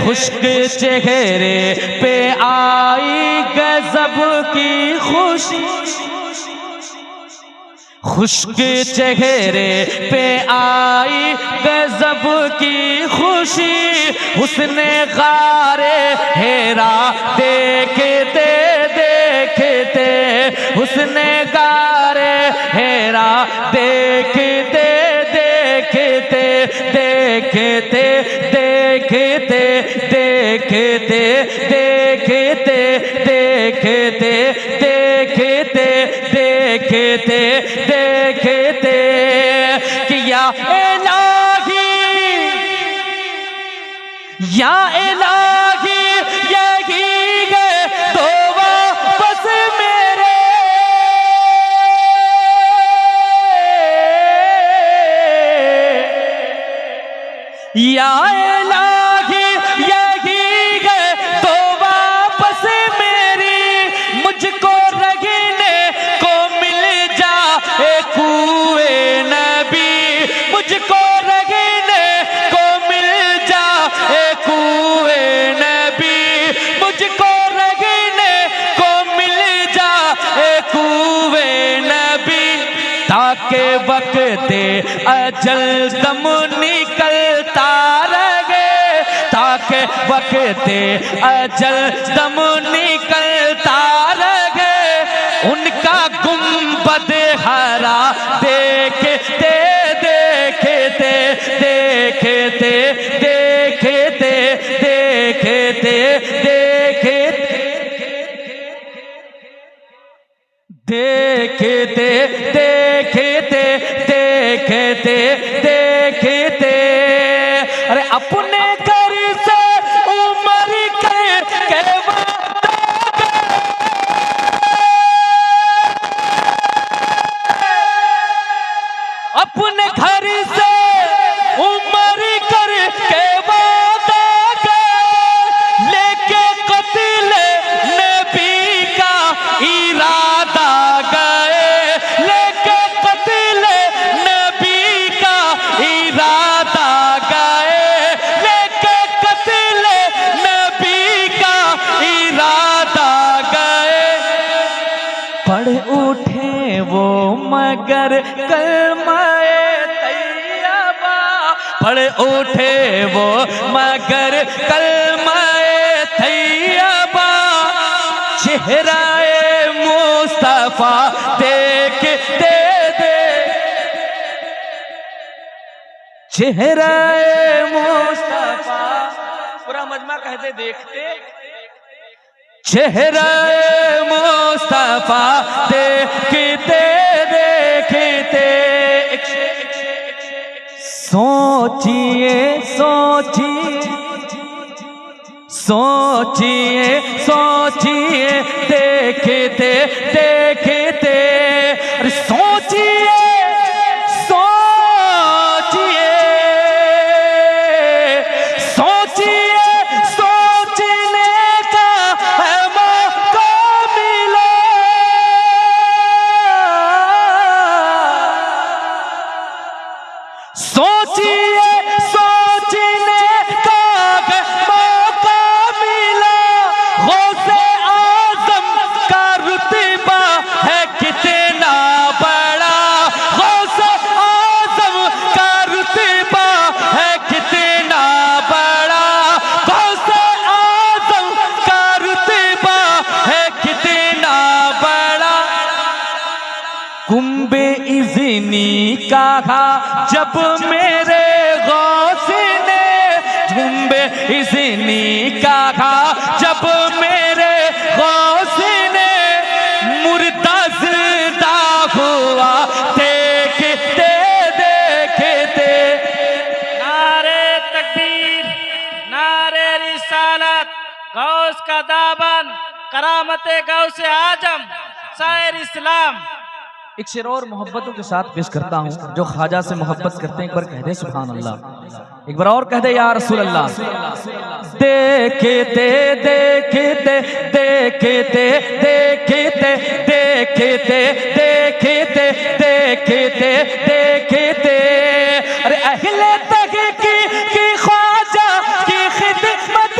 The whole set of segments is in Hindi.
खुश्क चेहरे पे आई गजब की खुशी, खुश्क चेहरे पे आई गजब की खुशी, हुस्ने गारे हेरा देखते देखते, हुस्ने गारे हेरा देखते देखते देखते देखते देखते देखते देखते देखते देखते देखते किया इलाही या इलाही यही है तो वापस मेरे, या इलाही यही है तो वापस मेरी, मुझको रगने को मिल जाए कुए नबी, मुझको रगने को मिल जाए कुए नबी, मुझको रगने को मिल जाए कुए नबी, ताकि वक्ते अजल दम निकलता रहे, ताकि वक्ते अजल दम निकलता रहे, उनका गुंबद हरा देखते देखते देखते देखते देखते देखते देखते देखते देखते, अरे अपने घर से उमर के अपने घर से उमर कर के वादा लेके कत्ल नबी का इरादा गए, लेके कत्ल नबी का इरादा गए, लेके कत्ल नबी का इरादा गए, पढ़ उठे वो मगर कलमाए तैयबा, पढ़ उठे वो मगर कलमाए तैयबा, चेहराए मुस्तफा देखते दे, चेहराए मुस्तफा, पूरा मजमा कहते देखते, चेहराए मुस्तफा देखते देखते, सोचिए सोचिए सोचिए सोचिए देखते देखते, अरे सोचिए सोचिए सोचिए सोचने का है मौका मिला, सोचिए सोचने का मौका मिला, गौसे आज़म का रुतबा है कितना बड़ा, गौसे आज़म का रुतबा है कितना बड़ा, गौसे आज़म का रुतबा है कितना बड़ा, कुंबे इज़नी कहा जब मेरे गौस ने, कुंबे इज़नी कहा जब मेरे गौस ने, मुर्दा जिंदा हुआ देखते देखते, नारे तकबीर, नारे रिसालत, गौस का दामन, करामत गौस आजम, शायर इस्लाम। एक शेर और मोहब्बतों के साथ पेश करता हूँ, जो ख्वाजा से मोहब्बत करते हैं एक बार कह दे सुभान अल्लाह, एक बार और कह दे या रसूल अल्लाह। देखते देखते देखते देखते देखते देखते देखते देखते, अरे अहले तक की ख्वाजा की खिदमत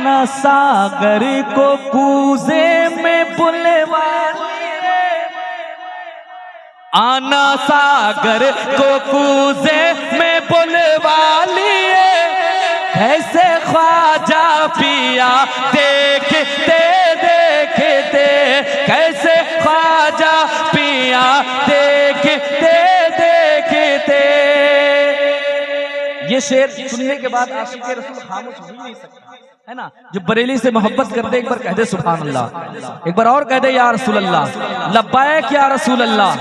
आना सागर को कूजे में बुलवाली रे, आना सागर को कूजे में बुलवाली रे। कैसे ख्वाजा पिया देखते देखते, कैसे ख्वाजा पिया देखते देखते। ये शेर सुनने के बाद आशिक रसूल खामोश हो ही नहीं सकता, है ना। जो बरेली से मोहब्बत करते एक बार कह दे सुभान अल्लाह, एक बार और कह दे या रसूल अल्लाह, लब्बैक या रसूल अल्लाह,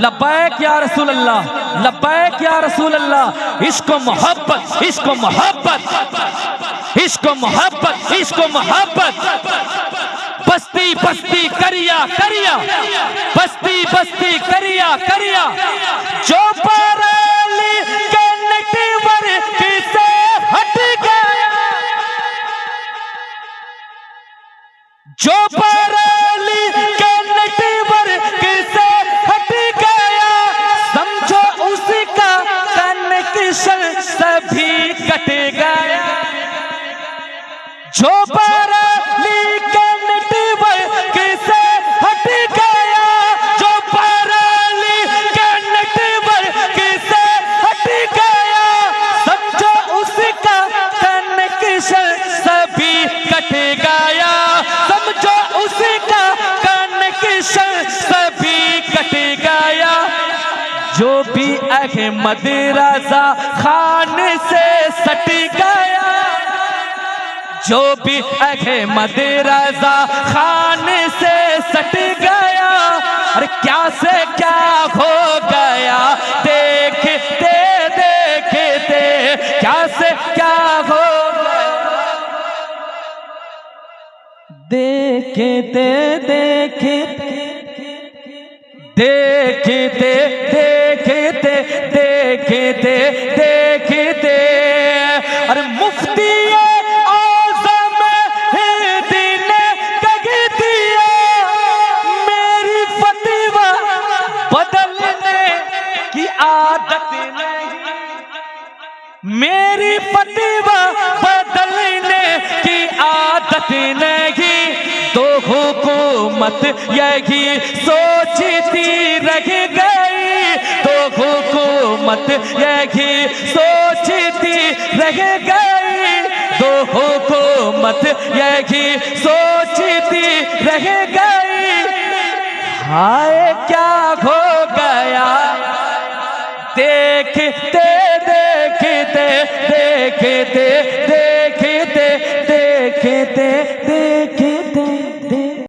लब्बैक या रसूल अल्लाह, लब्बैक या रसूल अल्लाह। इश्क मोहब्बत, इश्क मोहब्बत, इश्क मोहब्बत, इश्क मोहब्बत। बस्ती बस्ती करिया करिया, बस्ती बस्ती करिया करिया। जो बरेली के नेटवर्क से हट गया, जो बरेली के नेटवर्क से हट गया, समझो उसी का कनेक्शन सभी कट गया। जो बरेली के नेटवर्क से हट गया, जो बरेली के नेटवर्क से हट गया, समझो उसी का कनेक्शन सभी कट गया, समझो उसी का कनेक्शन सभी कट गया। जो भी अहमद रजा खान से सट गया, जो भी अहमद रजा खान से सट गया, अरे क्या से क्या हो गया देखते देखते, क्या से क्या हो गया देखते देखते, देखते देखते देखते देखते। अरे मुफ्ती आदत नहीं, मेरी फतवा बदलने की आदत नहीं। तो हुकूमत यही सोचती रह गई, तो हुकूमत यही सोचती रह गई, तो हुकूमत यही सोचती रह गई। हाय क्या हो गया देखते देखते देखते